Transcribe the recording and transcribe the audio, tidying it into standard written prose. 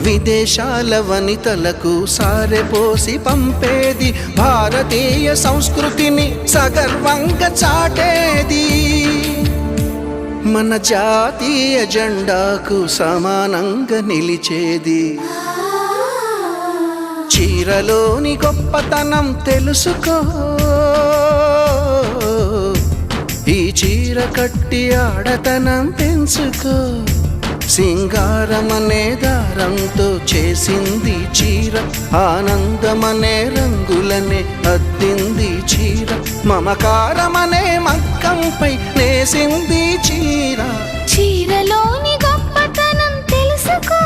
విదేశాల వనితలకు సారెపోసి పంపేది, భారతీయ సంస్కృతిని సగర్వంగా చాటేది, మన జాతీయ జెండాకు సమానంగా నిలిచేది. చీరలోని గొప్పతనం తెలుసుకో, ఈ చీర కట్టి ఆడతనం పెంచుకో. సింగారమనే దారంతో చేసింది చీర, ఆనందమనే రంగులనే అద్దింది చీర, మమకారమనే మగ్గంపై నేసింది చీర. చీరలోని గొప్పతనం తెలుసుకో,